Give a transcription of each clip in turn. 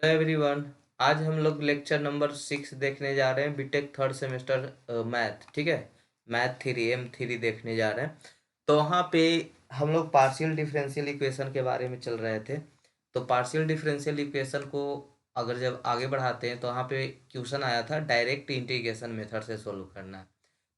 Hello everyone. आज हम लोग लेक्चर नंबर 6 देखने जा रहे हैं, बीटेक थर्ड सेमेस्टर मैथ। ठीक है, मैथ थ्री M3 देखने जा रहे हैं। तो वहाँ पे हम लोग पार्शियल डिफरेंशियल इक्वेशन के बारे में चल रहे थे। तो पार्शियल डिफरेंशियल इक्वेशन को अगर जब आगे बढ़ाते हैं तो वहाँ पे क्वेश्चन आया था डायरेक्ट इंटीग्रेशन मेथड से सोल्व करना है।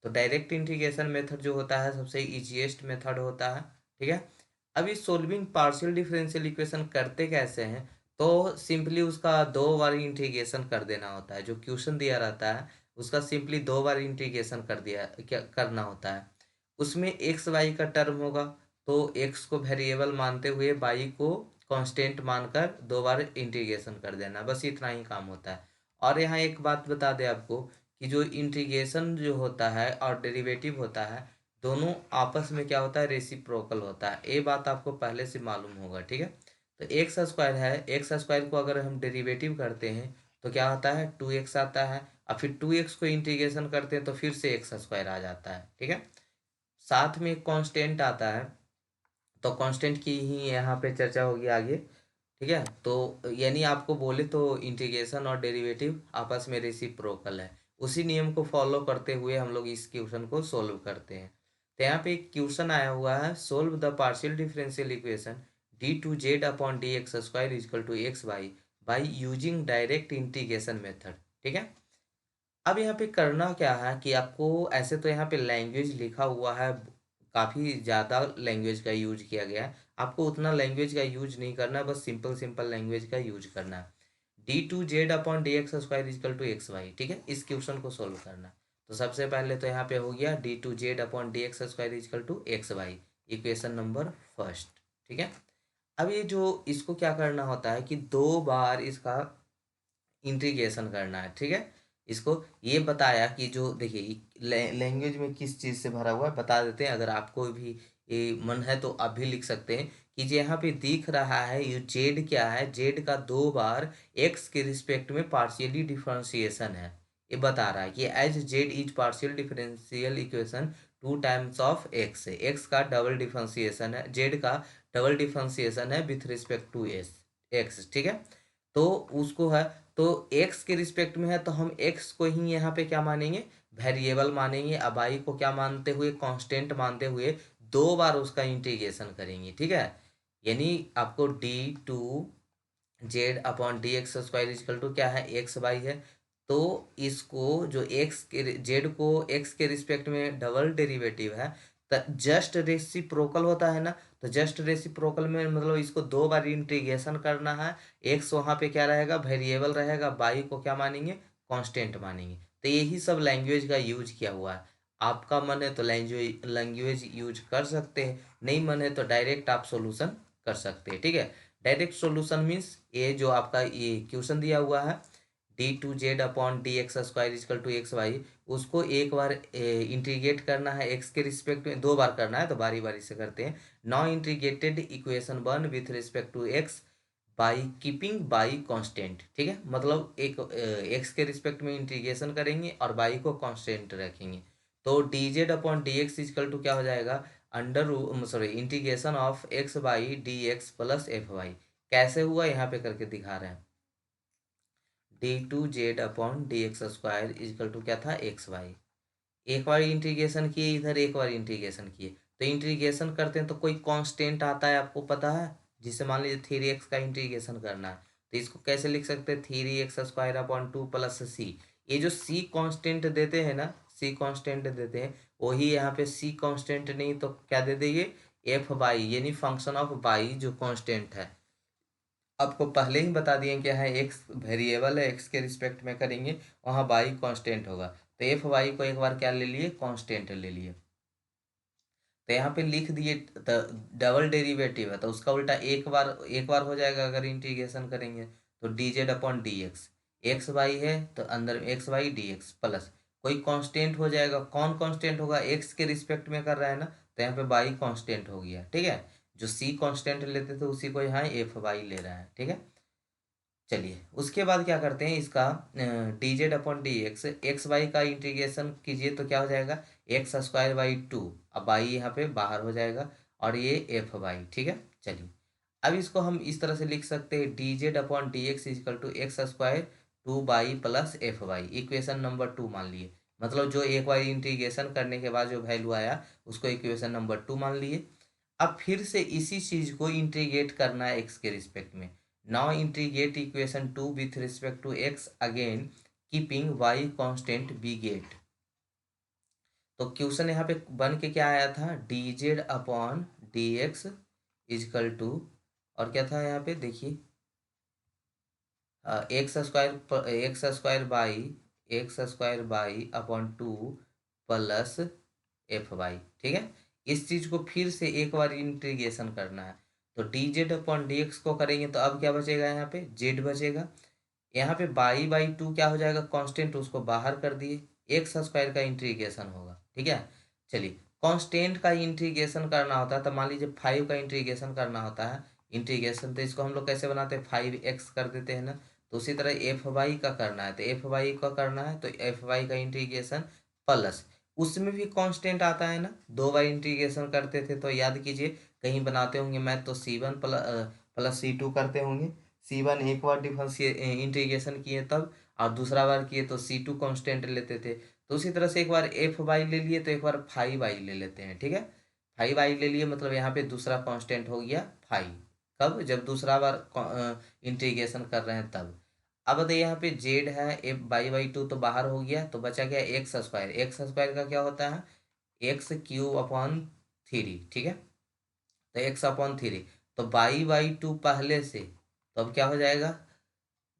तो डायरेक्ट इंटीग्रेशन मेथड जो होता है सबसे इजीएस्ट मेथड होता है। ठीक है, अभी सोल्विंग पार्शियल डिफरेंशियल इक्वेशन करते कैसे हैं? तो सिंपली उसका दो बार इंटीग्रेशन कर देना होता है। जो क्वेश्चन दिया रहता है उसका सिंपली दो बार इंटीग्रेशन कर दिया क्या करना होता है। उसमें एक्स वाई का टर्म होगा, तो एक्स को वेरिएबल मानते हुए वाई को कांस्टेंट मानकर दो बार इंटीग्रेशन कर देना, बस इतना ही काम होता है। और यहाँ एक बात बता दें आपको कि जो इंटीग्रेशन जो होता है और डेरिवेटिव होता है, दोनों आपस में क्या होता है, रेसिप्रोकल होता है। ये बात आपको पहले से मालूम होगा। ठीक है, तो एक्स स्क्वायर है, एक्स स्क्वायर को अगर हम डेरिवेटिव करते हैं तो क्या होता है, 2x आता है। और फिर 2x को इंटीग्रेशन करते हैं तो फिर से एक्स स्क्वायर आ जाता है। ठीक है, साथ में एक कांस्टेंट आता है, तो कांस्टेंट की ही यहाँ पे चर्चा होगी आगे। ठीक है, तो यानी आपको बोले तो इंटीग्रेशन और डेरिवेटिव आपस में रेसिप्रोकल है। उसी नियम को फॉलो करते हुए हम लोग इस क्वेश्चन को सोल्व करते हैं। तो यहाँ पे एक क्वेश्चन आया हुआ है, solve the partial differential equation d2z/dx² equal to x y by using direct integration method. ठीक है, अब यहाँ पे करना क्या है कि आपको ऐसे तो यहाँ पे लैंग्वेज लिखा हुआ है, काफ़ी ज़्यादा लैंग्वेज का यूज किया गया है। आपको उतना लैंग्वेज का यूज नहीं करना है, बस सिंपल सिंपल लैंग्वेज का यूज करना है। d2z/dx² equal to x Y. ठीक है, इस क्वेश्चन को सोल्व करना है। तो सबसे पहले तो यहाँ पे हो गया d2z/dx² equal to x y, equation number first. ठीक है, अब ये जो इसको क्या करना होता है कि दो बार इसका इंटीग्रेशन करना है। ठीक है, इसको ये बताया कि जो देखिए लैंग्वेज में किस चीज़ से भरा हुआ है बता देते हैं। अगर आपको भी ये मन है तो आप भी लिख सकते हैं कि जो यहाँ पे दिख रहा है ये जेड क्या है, जेड का दो बार एक्स के रिस्पेक्ट में पार्शियली डिफरेंशिएशन है। ये बता रहा है कि as z is partial differential equation two times of x है, एक्स का डबल डिफरेंशिएशन है, जेड का डबल डिफरेंशिएशन है with respect to s x. ठीक है, तो उसको है, तो x के रिस्पेक्ट में है तो हम x को ही यहाँ पे क्या मानेंगे, वेरिएबल मानेंगे। अब y को क्या मानते हुए, कांस्टेंट मानते हुए दो बार उसका इंटीग्रेशन करेंगे। ठीक है, यानी आपको d2z/dx² इक्वल टू क्या है, एक्स वाई है। तो इसको जो x के जेड को x के रिस्पेक्ट में डबल डेरिवेटिव है, तो जस्ट रेसिप्रोकल होता है ना। तो जस्ट रेसिप्रोकल में मतलब इसको दो बार इंटीग्रेशन करना है। एक्स वहाँ पे क्या रहेगा, वेरिएबल रहेगा, वाई को क्या मानेंगे, कांस्टेंट मानेंगे। तो यही सब लैंग्वेज का यूज किया हुआ है। आपका मन है तो लैंग्वेज लैंग्वेज यूज कर सकते हैं, नहीं मन है तो डायरेक्ट आप सॉल्यूशन कर सकते हैं। ठीक है, डायरेक्ट सॉल्यूशन मीन्स ये जो आपका ये क्वेश्चन दिया हुआ है d2z/dx² equal to x Y, उसको एक बार इंटीग्रेट करना है एक्स के रिस्पेक्ट में, दो बार करना है तो बारी बारी से करते हैं। Now integrated equation 1 with respect to x by keeping by constant. ठीक है, मतलब एक एक्स के रिस्पेक्ट में इंटीग्रेशन करेंगे और बाई को कांस्टेंट रखेंगे। तो dz/dx इक्वल टू क्या हो जाएगा, under sorry integration of x by d x plus f y. कैसे हुआ यहाँ पे करके दिखा रहे हैं, d2z/dx² इक्वल टू क्या था, एक्स वाई। एक बार इंटीग्रेशन किए इधर, एक बार इंटीग्रेशन किए, तो इंटीग्रेशन करते हैं तो कोई कांस्टेंट आता है, आपको पता है। जिससे मान लीजिए 3x का इंटीग्रेशन करना है, तो इसको कैसे लिख सकते हैं, 3x² 2 + c। ये जो c कांस्टेंट देते हैं ना, c कांस्टेंट देते हैं, वही यहाँ पे c कांस्टेंट नहीं तो क्या दे देंगे, एफ बाई, यानी फंक्शन ऑफ बाई जो कांस्टेंट है। आपको पहले ही बता दिए क्या है, एक्स वेरिएबल है, एक्स के रिस्पेक्ट में करेंगे, वहाँ बाई कांस्टेंट होगा। तो एफ वाई को एक बार क्या ले लिए, कांस्टेंट ले लिए। तो यहाँ पे लिख दिए, तो डबल डेरिवेटिव है तो उसका उल्टा एक बार हो जाएगा अगर इंटीग्रेशन करेंगे। तो dz/dx, एक्स वाई है तो अंदर x y d x plus कोई कांस्टेंट हो जाएगा। कौन कांस्टेंट होगा, एक्स के रिस्पेक्ट में कर रहा है ना, तो यहाँ पे बाई कांस्टेंट हो गया। ठीक है, जो सी कांस्टेंट लेते थे उसी को यहाँ एफ वाई ले रहा है। ठीक है, चलिए उसके बाद क्या करते हैं, इसका dz/dx एक्स वाई का इंटीग्रेशन कीजिए तो क्या हो जाएगा, x² बाई 2। अब वाई यहाँ पे बाहर हो जाएगा और ये एफ वाई। ठीक है, चलिए अब इसको हम इस तरह से लिख सकते हैं, d z upon d x is equal to x square 2 by plus f y, equation number 2 मान लिए। मतलब जो एक बार इंटीग्रेशन करने के बाद जो वैल्यू आया उसको इक्वेशन नंबर 2 मान लिए। अब फिर से इसी चीज को इंटीग्रेट करना है एक्स के रिस्पेक्ट में। Now integrate equation 2 with respect to x again keeping y constant we get. तो क्वेश्चन यहाँ पे बन के क्या आया था, d z upon d x is equal to, और क्या था यहाँ पे देखिए, x square by upon 2 plus f y. ठीक है, इस चीज को फिर से एक बार इंटीग्रेशन करना है। तो d z upon d x को करेंगे तो अब क्या बचेगा, यहाँ पे जेड बचेगा। यहाँ पे बाई 2 क्या हो जाएगा, कांस्टेंट, उसको बाहर कर दिए, एक्स स्क्वायर का इंटीग्रेशन होगा। ठीक है, चलिए कांस्टेंट का इंटीग्रेशन करना होता है तो मान लीजिए 5 का इंटीग्रेशन करना होता है, इंटीग्रेशन तो इसको हम लोग कैसे बनाते हैं, 5x कर देते हैं ना। तो उसी तरह एफ वाई का करना है, तो एफ वाई का करना है तो एफ वाई का इंटीग्रेशन प्लस, उसमें भी कांस्टेंट आता है ना, 2 बार इंटीग्रेशन करते थे तो याद कीजिए, कहीं बनाते होंगे मैथ तो C1 प्लस C2 करते होंगे। C1 एक बार डिफरेंशिए इंटीग्रेशन किए तब, और दूसरा बार किए तो C2 कांस्टेंट लेते थे। तो उसी तरह से एक बार एफ वाई ले लिए तो एक बार 5y ले लेते हैं। ठीक है, 5y ले लिए, मतलब यहाँ पे दूसरा कांस्टेंट हो गया 5। कब, जब दूसरा बार इंटीग्रेशन कर रहे हैं तब। अब बताइए यहाँ पे जेड है, एफ बाई 2 तो बाहर हो गया, तो बचा गया एक्स स्क्वायर। एक्स स्क्वायर का क्या होता है, x³ अपॉन 3। ठीक है, तो x/3, तो बाई 2 पहले से, तो अब क्या हो जाएगा,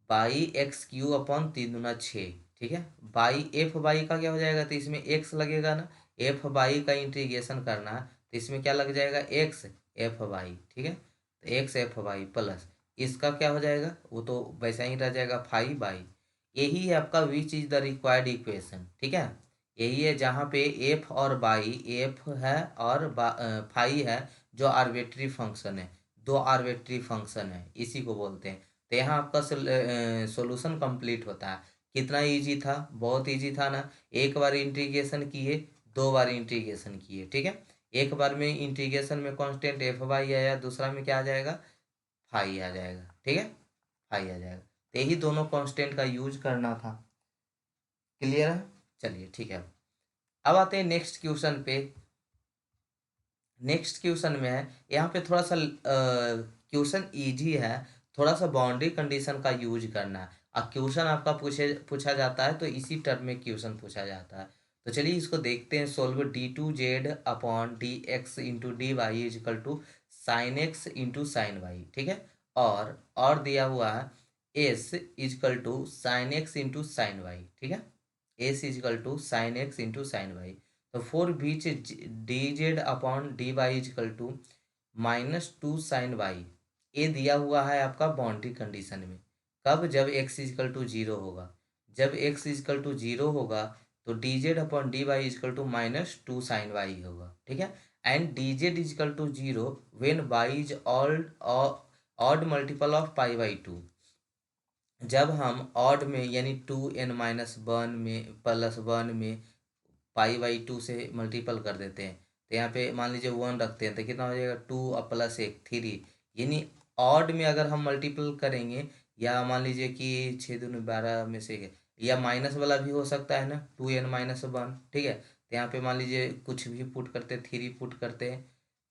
बाई x³ अपॉन 3 × 6। ठीक है, बाई एफ बाई का क्या हो जाएगा, तो इसमें x लगेगा ना, एफ बाई का इंटीग्रेशन करना है तो इसमें क्या लग जाएगा, एक्स एफ बाई। ठीक है, तो एक्स एफ बाई प्लस इसका क्या हो जाएगा, वो तो वैसा ही रह जाएगा 5/। यही है आपका विच इज द रिक्वायर्ड इक्वेशन। ठीक है, यही है जहाँ पे एफ और बाई, एफ है और फाई है, जो आर्बिट्री फंक्शन है, दो आर्बिट्री फंक्शन है, इसी को बोलते हैं। तो यहाँ आपका सॉल्यूशन कंप्लीट होता है। कितना इजी था, बहुत इजी था ना। एक बार इंटीग्रेशन किए, 2 बार इंटीग्रेशन किए। ठीक है, एक बार में इंटीग्रेशन में कांस्टेंट एफ वाई आया, दूसरा में क्या आ जाएगा, फाई आ जाएगा। ठीक है, फाई आ जाएगा। तो यही दोनों कांस्टेंट का यूज करना था। क्लियर है, चलिए ठीक है। अब आते हैं नेक्स्ट क्वेश्चन पे। नेक्स्ट क्वेश्चन में है, यहाँ पे थोड़ा सा क्वेश्चन इजी है, थोड़ा सा बाउंड्री कंडीशन का यूज करना है। और क्वेश्चन आपका पूछा जाता है तो इसी टर्म में क्वेश्चन पूछा जाता है। तो चलिए इसको देखते हैं solve. d2z/dx/dy is equal to sine x into sine y. ठीक है, और दिया हुआ है s is equal to sine x into sine y. ठीक है, s is equal to sine x into sine y. तो फोर बीच d z upon d y is equal to -2 sin y, ये दिया हुआ है आपका बाउंड्री कंडीशन में। कब, जब x इजकल टू 0 होगा। जब x इजकल टू 0 होगा तो d z upon d y is equal to -2 sin y होगा। ठीक है, and d z is equal to 0 when y is odd multiple of π/2। जब हम ऑड में यानी 2n-1 में +1 में π/2 से मल्टीपल कर देते हैं, तो यहाँ पे मान लीजिए 1 रखते हैं तो कितना हो जाएगा, 2 और +1 3। यानी ऑड में अगर हम मल्टीपल करेंगे, या मान लीजिए कि 6×2 = 12 में से, या माइनस वाला भी हो सकता है ना, 2n-1। ठीक है, तो यहाँ पे मान लीजिए कुछ भी पुट करते, 3 पुट करते हैं,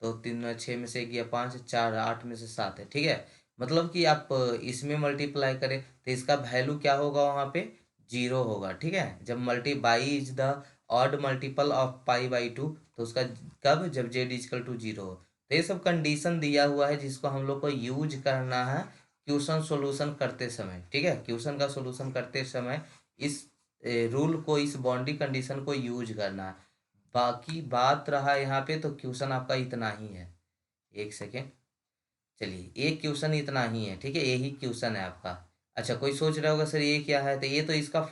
तो 3 में से 1 = 5, 4 8 में से 7 है। ठीक है, मतलब कि आप इसमें मल्टीप्लाई करें तो इसका वैल्यू क्या होगा, वहाँ पे 0 होगा। ठीक है, जब y is the odd multiple of π/2, तो उसका कब, जब z इजकल टू 0 हो। तो ये सब कंडीशन दिया हुआ है जिसको हम लोग को यूज करना है क्वेश्चन सोल्यूशन करते समय। ठीक है, क्वेश्चन का सोल्यूशन करते समय इस रूल को, इस बाउंड्री कंडीशन को यूज करना है। बाकी बात रहा यहाँ पे, तो क्वेश्चन आपका इतना ही है। एक सेकेंड, चलिए एक क्वेश्चन इतना ही है। ठीक है, यही क्वेश्चन है आपका। अच्छा, कोई सोच रहा होगा सर ये क्या है, तो ये तो इसका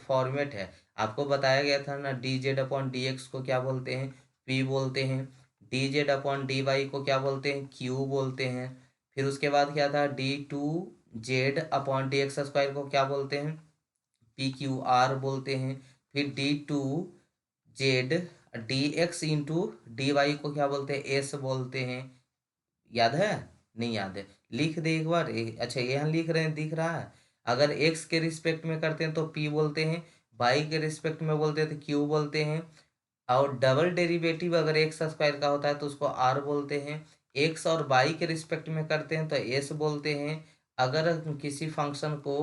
फॉर्मेट है। आपको बताया गया था ना, d z upon d x को क्या बोलते हैं, पी बोलते हैं। D z upon d y को क्या बोलते हैं, क्यू बोलते हैं। फिर उसके बाद क्या था, d2z/dx² को क्या बोलते हैं, PQR बोलते हैं। फिर d2z/dx इंटू डी वाई को क्या बोलते हैं, एस बोलते हैं। याद है, नहीं याद है, लिख दे एक बार। अच्छा यहाँ लिख रहे हैं, दिख रहा है। अगर एक्स के रिस्पेक्ट में करते हैं तो पी बोलते हैं, वाई के रिस्पेक्ट में बोलते हैं तो क्यू बोलते हैं, और डबल डेरिवेटिव अगर एक्स स्क्वायर का होता है तो उसको आर बोलते हैं। एक्स और वाई के रिस्पेक्ट में करते हैं तो एस बोलते हैं। अगर किसी फंक्शन को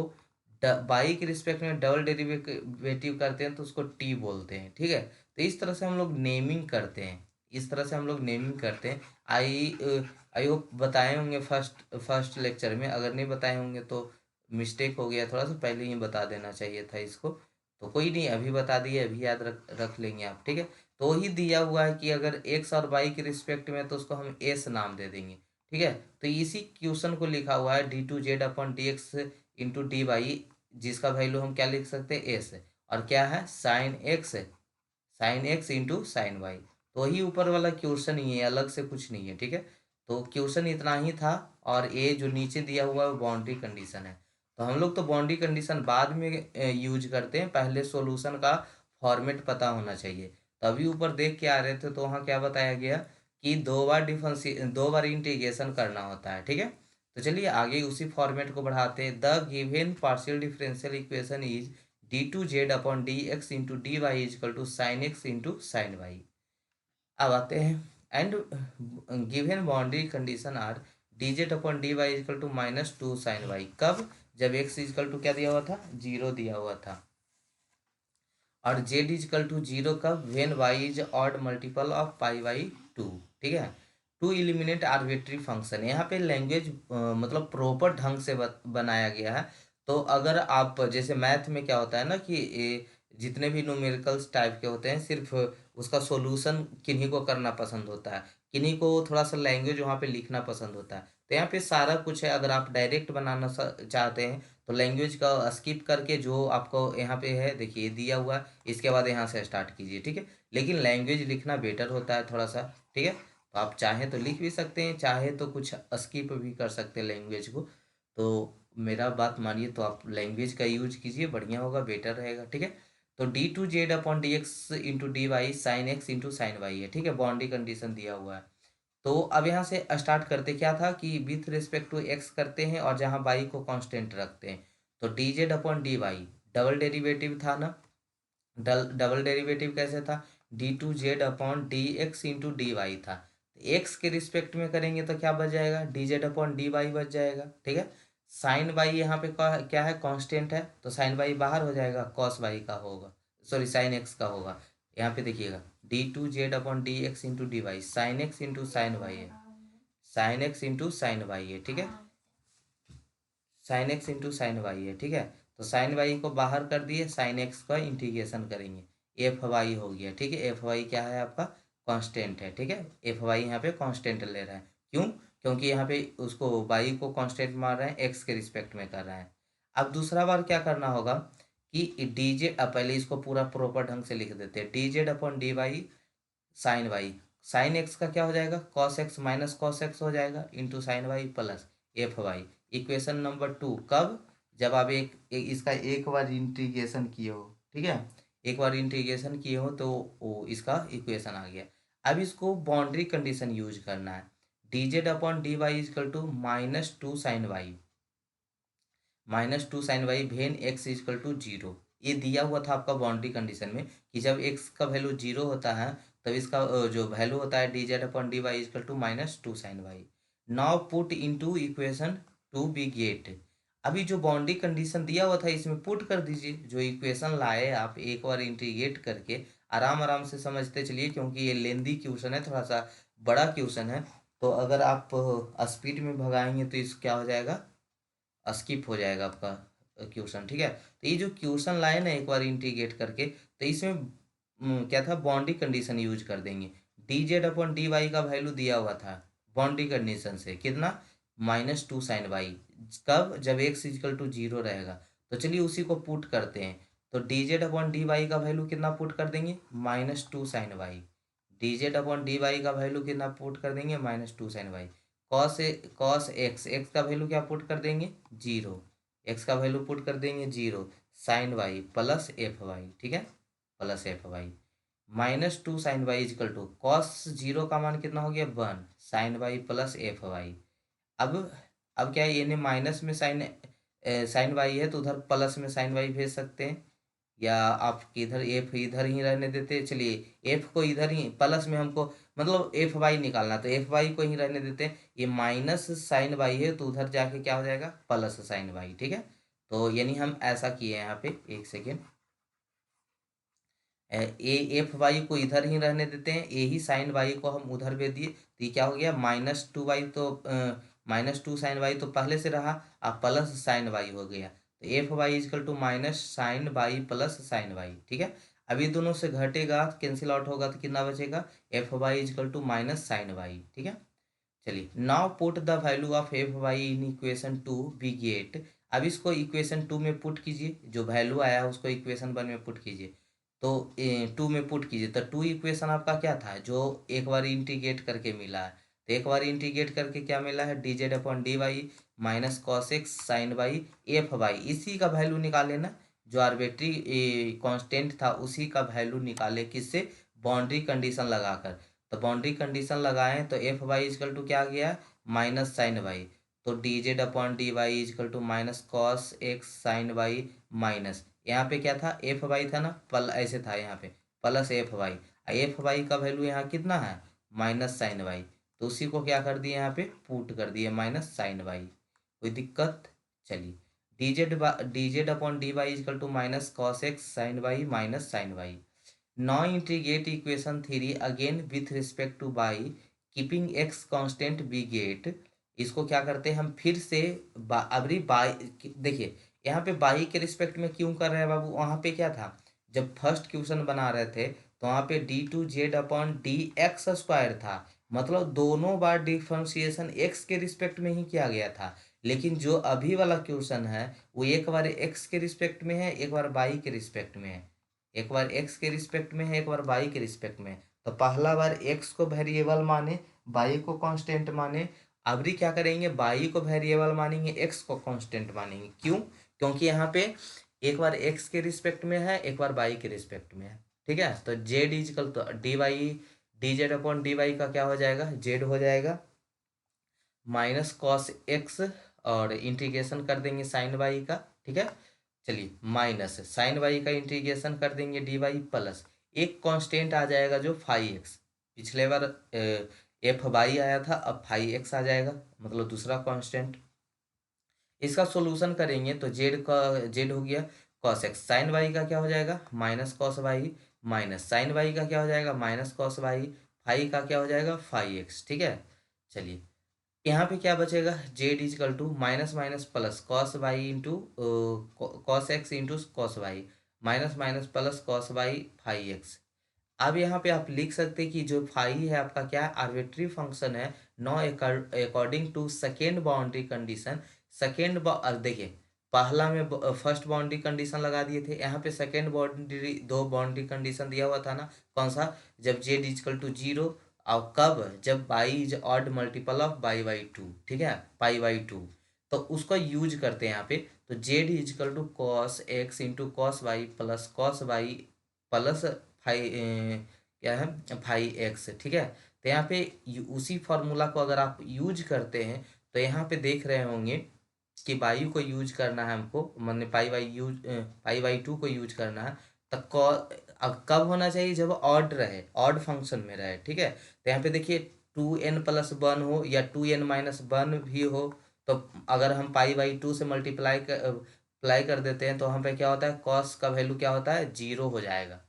वाई के रिस्पेक्ट में डबल डेरिवेटिव करते हैं तो उसको टी बोलते हैं, ठीक है। तो इस तरह से हम लोग नेमिंग करते हैं, इस तरह से हम लोग नेमिंग करते हैं। आई होप बताए होंगे फर्स्ट फर्स्ट लेक्चर में, अगर नहीं बताए होंगे तो मिस्टेक हो गया, थोड़ा सा पहले ही बता देना चाहिए था इसको। तो कोई नहीं, अभी बता दिए, अभी याद रख रख लेंगे आप, ठीक है। तो वही दिया हुआ है कि अगर एक्स और वाई के रिस्पेक्ट में तो उसको हम एस नाम दे देंगे, ठीक है। तो इसी क्वेश्चन को लिखा हुआ है d2z/dx इंटू डी वाई, जिसका वैल्यू हम क्या लिख सकते हैं, एस। और क्या है, sine x into sine y. तो वही ऊपर वाला क्वेश्चन ही है, अलग से कुछ नहीं है, ठीक है। तो क्वेश्चन इतना ही था। और ये जो नीचे दिया हुआ है वो बाउंड्री कंडीशन है। तो हम लोग तो बाउंड्री कंडीशन बाद में यूज करते हैं, पहले सॉल्यूशन का फॉर्मेट पता होना चाहिए। तो अभी ऊपर देख के आ रहे थे तो वहाँ क्या बताया गया कि दो बार इंटीग्रेशन करना होता है, ठीक है। तो चलिए आगे उसी फॉर्मेट को बढ़ाते हैं। The given partial differential equation is d2z/dx into d y is equal to sine x into sine y. अब आते हैं, and given boundary condition are dz/dy is equal to -2 sine y. कब, जब x इजकल टू क्या दिया हुआ था, 0 दिया हुआ था। और z इजकल टू 0 कब, when y is odd multiple of π/2, ठीक है। टू इलिमिनेट आर्बिट्री फंक्शन, यहाँ पे लैंग्वेज मतलब प्रॉपर ढंग से बनाया गया है। तो अगर आप जैसे मैथ में क्या होता है ना कि जितने भी न्यूमेरिकल्स टाइप के होते हैं, सिर्फ उसका सॉल्यूशन किन्हीं को करना पसंद होता है, किन्हीं को थोड़ा सा लैंग्वेज वहाँ पे लिखना पसंद होता है। तो यहाँ पे सारा कुछ है, अगर आप डायरेक्ट बनाना चाहते हैं तो लैंग्वेज का स्किप करके जो आपको यहाँ पे है देखिए दिया हुआ है, इसके बाद यहाँ से स्टार्ट कीजिए, ठीक है। लेकिन लैंग्वेज लिखना बेटर होता है थोड़ा सा, ठीक है। तो आप चाहें तो लिख भी सकते हैं, चाहे तो कुछ स्किप भी कर सकते हैं लैंग्वेज को। तो मेरा बात मानिए, तो आप लैंग्वेज का यूज कीजिए, बढ़िया होगा, बेटर रहेगा, ठीक है। तो d2z/dx into d y sine x into sine y है, ठीक है, बाउंड्री कंडीशन दिया हुआ है। तो अब यहाँ से स्टार्ट करते, क्या था कि विथ रिस्पेक्ट टू एक्स करते हैं और जहाँ वाई को कांस्टेंट रखते हैं। तो dz/dy डबल डेरिवेटिव था ना, डबल डेरिवेटिव कैसे था, d2z/dx इंटू डी वाई था। एक्स के रिस्पेक्ट में करेंगे तो क्या बच जाएगा, dz/dy बच जाएगा, ठीक है। साइन वाई यहाँ पे क्या है, कांस्टेंट है, तो साइन वाई बाहर हो जाएगा, कॉस वाई का होगा, सॉरी साइन एक्स का होगा। यहाँ पे देखिएगा d2z/dx into d y, sine x into sine y है, sine x into sine y है, ठीक है, sine x into sine y है, ठीक है। तो साइन वाई को बाहर कर दिए, साइन एक्स का इंटीग्रेशन करेंगे, एफ वाई हो गया, ठीक है। एफ वाई क्या है आपका, कांस्टेंट है, ठीक है। एफ वाई यहाँ पे कांस्टेंट ले रहा है, क्यों, क्योंकि यहाँ पे उसको वाई को कांस्टेंट मान रहे हैं, एक्स के रिस्पेक्ट में कर रहा है। अब दूसरा बार क्या करना होगा कि डीजेड, अब पहले इसको पूरा प्रॉपर ढंग से लिख देते हैं, dz/dy sign Y, sine x का क्या हो जाएगा, cos x minus cos x हो जाएगा into sine y plus f y. Equation number 2 कब, जब आप इसका एक बार इंटीग्रेशन किए हो, ठीक है, एक बार इंटीग्रेशन किए हो तो वो इसका इक्वेशन आ गया। अब इसको बाउंड्री कंडीशन यूज करना है, dz/dy is equal to -2 sine y, -2 sine y when x is equal to 0। ये दिया हुआ था आपका बाउंड्री कंडीशन में कि जब एक्स का वैल्यू 0 होता है तब इसका जो वैल्यू होता है dz/dy is equal to -2 sine y. Now put into equation two we get. अभी जो बाउंड्री कंडीशन दिया हुआ था इसमें पुट कर दीजिए, जो इक्वेशन लाए आप एक बार इंटीग्रेट करके, आराम आराम से समझते चलिए क्योंकि ये लेंदी क्वेश्चन है, थोड़ा सा बड़ा क्वेश्चन है। तो अगर आप स्पीड में भगाएंगे तो इस क्या हो जाएगा, स्किप हो जाएगा आपका क्वेश्चन, ठीक है। तो ये जो क्वेश्चन लाए ना एक बार इंटीग्रेट करके, तो इसमें क्या था, बाउंड्री कंडीशन यूज कर देंगे। dz/dy का वैल्यू दिया हुआ था बाउंड्री कंडीशन से कितना, -2 साइन वाई, कब, जब एक्स इजकल टू 0 रहेगा। तो चलिए उसी को पुट करते हैं। तो dz/dy का वैल्यू कितना पुट कर देंगे, -2 साइन वाई, dz/dy का वैल्यू कितना पुट कर देंगे, -2 sine y. Cos x, x का वैल्यू क्या पुट कर देंगे, 0, एक्स का वैल्यू पुट कर देंगे 0, sine y plus f y, ठीक है, plus f y. -2 sine y is equal to cos 0 का मान कितना हो गया, 1 sine y plus f y. अब अब क्या है, यानी माइनस में साइन वाई है तो उधर प्लस में साइन वाई भेज सकते हैं, या आप इधर एफ इधर ही रहने देते हैं। चलिए एफ को इधर ही प्लस में हमको मतलब एफ वाई निकालना, तो एफ वाई को ही रहने देते हैं। ये माइनस साइन वाई है तो उधर जाके क्या हो जाएगा, प्लस साइन वाई। ठीक है, तो यानी हम ऐसा किए यहाँ पे, एक सेकेंड, ए एफ वाई को इधर ही रहने देते हैं, ए ही साइन वाई को हम उधर भेज दिए, तो ये क्या हो गया, माइनस टू वाई, तो माइनस टू साइन वाई तो पहले से रहा, अब प्लस साइन वाई हो गया, तो f y is equal to minus sine y plus sine y. ठीक है, अब ये दोनों से घटेगा, कैंसिल आउट होगा, तो कितना बचेगा, f y is equal to minus sine y. ठीक है, चलिए now put the value of f y in equation two we get. अब इसको इक्वेशन टू में पुट कीजिए, जो वैल्यू आया है उसको इक्वेशन वन में पुट कीजिए, तो टू में पुट कीजिए, तो टू इक्वेशन आपका क्या था, जो एक बार इंटीग्रेट करके मिला है, तो एक बार इंटीग्रेट करके क्या मिला है, d z upon d y minus cos x sine y f y, इसी का वैल्यू निकाले ना, जो आर्बिट्री कांस्टेंट था उसी का वैल्यू निकाले, किससे, बाउंड्री कंडीशन लगाकर। तो बाउंड्री कंडीशन लगाएं तो एफ वाई इजकल टू क्या आ गया, माइनस साइन वाई, तो d z upon d y is equal to minus cos x sine y minus, यहाँ पे क्या था, एफ वाई था ना, पल ऐसे था यहाँ पे, प्लस एफ वाई का वैल्यू यहाँ कितना है, माइनस साइन वाई, तो उसी को क्या कर दिए यहाँ पे पुट कर दिए माइनस साइन वाई। कोई दिक्कत, चलिए d z upon d y is equal to minus cos x sine y minus sine y. Now integrate equation 3 again with respect to y keeping x constant we get। इसको क्या करते हैं हम फिर से अबरी बाई, देखिए यहाँ पे बाई के रिस्पेक्ट में क्यों कर रहे हैं बाबू, वहाँ पे क्या था, जब फर्स्ट क्वेश्चन बना रहे थे तो वहाँ पे d two z upon d x square था, मतलब दोनों बार डिफ्रेंशिएशन एक्स के रिस्पेक्ट में ही किया गया था। लेकिन जो अभी वाला क्वेश्चन है वो एक बार एक्स के रिस्पेक्ट में है, एक बार बाई के रिस्पेक्ट में है, एक बार एक्स के रिस्पेक्ट में है, एक बार वाई के रिस्पेक्ट में है। तो पहला बार एक्स को वेरिएबल माने, वाई को कांस्टेंट माने, अबरी क्या करेंगे, वाई को वेरिएबल मानेंगे, एक्स को कांस्टेंट मानेंगे। क्यों, क्योंकि यहाँ पे एक बार एक्स के रिस्पेक्ट में है, एक बार वाई के रिस्पेक्ट में है। ठीक है, तो जेड इजकल तो d y d z upon d y का क्या हो जाएगा, जेड हो जाएगा माइनस कॉस एक्स, और इंटीग्रेशन कर देंगे साइन वाई का। ठीक है, चलिए माइनस साइन वाई का इंटीग्रेशन कर देंगे डी वाई प्लस एक कांस्टेंट आ जाएगा जो फाइव एक्स, पिछले बार एफ वाई आया था, अब फाइव एक्स आ जाएगा, मतलब दूसरा कांस्टेंट। इसका सॉल्यूशन करेंगे तो जेड का जेड हो गया कॉस एक्स, साइन वाई का क्या हो जाएगा, minus cos y, minus sine y का क्या हो जाएगा, माइनस कॉस वाई, फाइव का क्या हो जाएगा, फाइव एक्स। ठीक है, चलिए यहाँ पे क्या बचेगा, z is equal to minus minus plus cos y into cos x into cos y, minus minus plus cos y five x. अब यहाँ पे आप लिख सकते हैं कि जो फाइव है आपका क्या आर्बिट्री फंक्शन है, no according to second boundary condition. Second देखिए पहला में फर्स्ट बाउंड्री कंडीशन लगा दिए थे, यहाँ पे सेकेंड बाउंड्री दो बाउंड्री कंडीशन दिया हुआ था ना, कौन सा, जब जेड इजकल टू जीरो, और कब, जब y is odd multiple of by by two, ठीक है, पाई बाई टू, तो उसका यूज करते हैं यहाँ पे। तो z is equal to cos x into cos y plus cos y plus five क्या है फाइव एक्स। ठीक है, तो यहाँ पे उसी फॉर्मूला को अगर आप यूज करते हैं तो यहाँ पे देख रहे होंगे कि वायु को यूज करना है हमको, मैंने पाई बाई टू को यूज करना है, तो अब कब होना चाहिए, जब ऑड रहे, ऑड फंक्शन में रहे। ठीक है, तो यहाँ पे देखिए टू एन प्लस वन हो या टू एन माइनस वन भी हो, तो अगर हम पाई बाई टू से अप्लाई कर देते हैं तो वहाँ पे क्या होता है, कॉस का वैल्यू क्या होता है, जीरो हो जाएगा,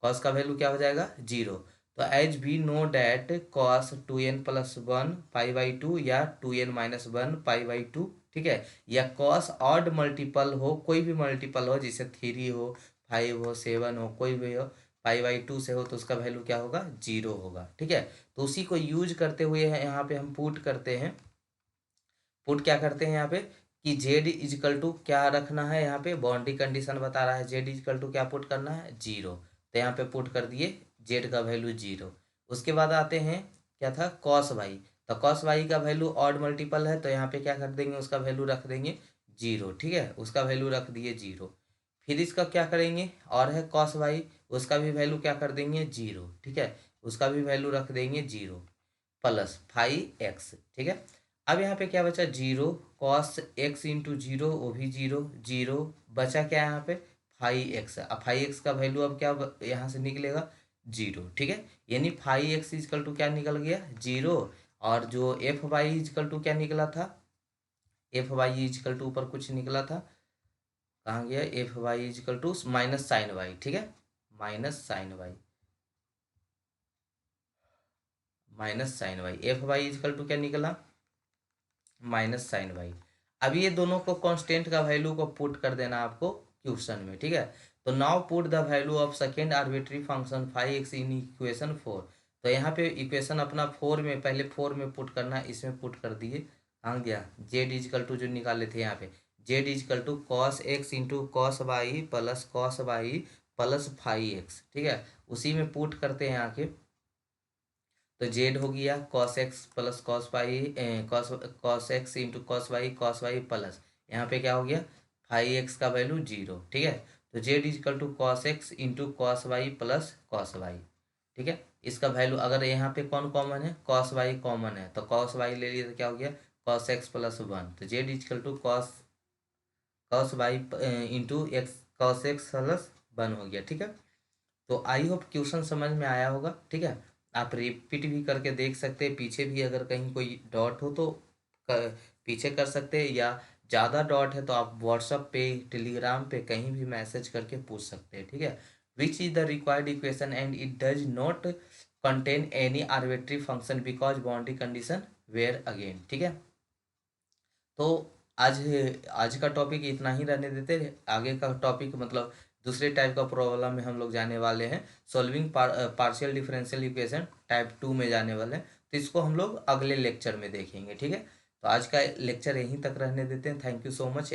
कॉस का वैल्यू क्या हो जाएगा, जीरो। तो as we know that cos two n plus one pi by two या two n minus one pi by two, ठीक है, या कॉस ऑड मल्टीपल हो, कोई भी मल्टीपल हो, जैसे थ्री हो, फाइव हो, सेवन हो, कोई भी हो, पाई बाई टू से हो तो उसका वैल्यू क्या होगा, जीरो होगा। ठीक है, तो उसी को यूज करते हुए यहाँ पे हम पुट करते हैं, पुट क्या करते हैं यहाँ पे कि जेड इजकल टू क्या रखना है, यहाँ पे बाउंड्री कंडीशन बता रहा है, जेड इजकल टू क्या पुट करना है, जीरो, तो यहाँ पे पुट कर दिए जेड का वैल्यू जीरो। उसके बाद आते हैं क्या था, कॉस वाई, तो कॉस वाई का वैल्यू ऑड मल्टीपल है तो यहाँ पे क्या कर देंगे, उसका वैल्यू रख देंगे जीरो। ठीक है, उसका वैल्यू रख दिए जीरो। फिर इसका क्या करेंगे, और है कॉस वाई, उसका भी वैल्यू क्या कर देंगे, जीरो। ठीक है, उसका भी वैल्यू रख देंगे जीरो, प्लस फाइव एक्स। ठीक है, अब यहाँ पे क्या बचा, zero, cos x into zero, वो भी जीरो, जीरो बचा क्या यहाँ पे, फाइव एक्स। अब फाइव एक्स का वैल्यू अब क्या यहाँ से निकलेगा, जीरो, ठीक है। यानी फाइव एक्स इजकल टू क्या निकल गया, जीरो। और जो एफ वाई इजकल टू क्या निकला था, एफ वाई इजकल टू ऊपर कुछ निकला था, कहाँ गया, f y is equal to minus sine y, ठीक है, minus sine y, minus sine y, f y is equal to क्या निकला, माइनस साइन वाई। अब ये दोनों को कांस्टेंट का वैल्यू को पुट कर देना आपको क्वेश्चन में, ठीक है। तो now put the value of second arbitrary function five x in equation four. तो यहाँ पे इक्वेशन अपना फोर में, पहले फोर में पुट करना, इसमें पुट कर दिए, कहाँ गया, जेड इजकल टू जो निकाले थे यहाँ पे, z is equal to cos x into cos y plus five x, ठीक है। उसी में पुट करते हैं यहाँ के, तो जेड हो गया cos x plus cos y, cos cos x into cos y plus, यहाँ पे क्या हो गया, फाइव एक्स का वैल्यू जीरो, ठीक है। तो z is equal to cos x into cos y plus cos y, ठीक है। इसका वैल्यू अगर यहाँ पे कौन कॉमन है, कॉस वाई कॉमन है, तो कॉस वाई ले लिए तो क्या हो गया, कॉस एक्स प्लस वन, तो z is equal to cos cos y into x cos x plus one हो गया, ठीक है। तो आई होप क्वेश्चन समझ में आया होगा, ठीक है। आप रिपीट भी करके देख सकते हैं, पीछे भी अगर कहीं कोई डॉट हो तो पीछे कर सकते हैं, या ज़्यादा डॉट है तो आप व्हाट्सअप पे, टेलीग्राम पे कहीं भी मैसेज करके पूछ सकते हैं, ठीक है। Which is the required equation and it does not contain any arbitrary function because boundary condition were again, ठीक है। तो आज आज का टॉपिक इतना ही रहने देते हैं। आगे का टॉपिक मतलब दूसरे टाइप का प्रॉब्लम में हम लोग जाने वाले हैं, solving partial differential equation type two में जाने वाले हैं। तो इसको हम लोग अगले लेक्चर में देखेंगे, ठीक है। तो आज का लेक्चर यहीं तक रहने देते हैं। Thank you so much.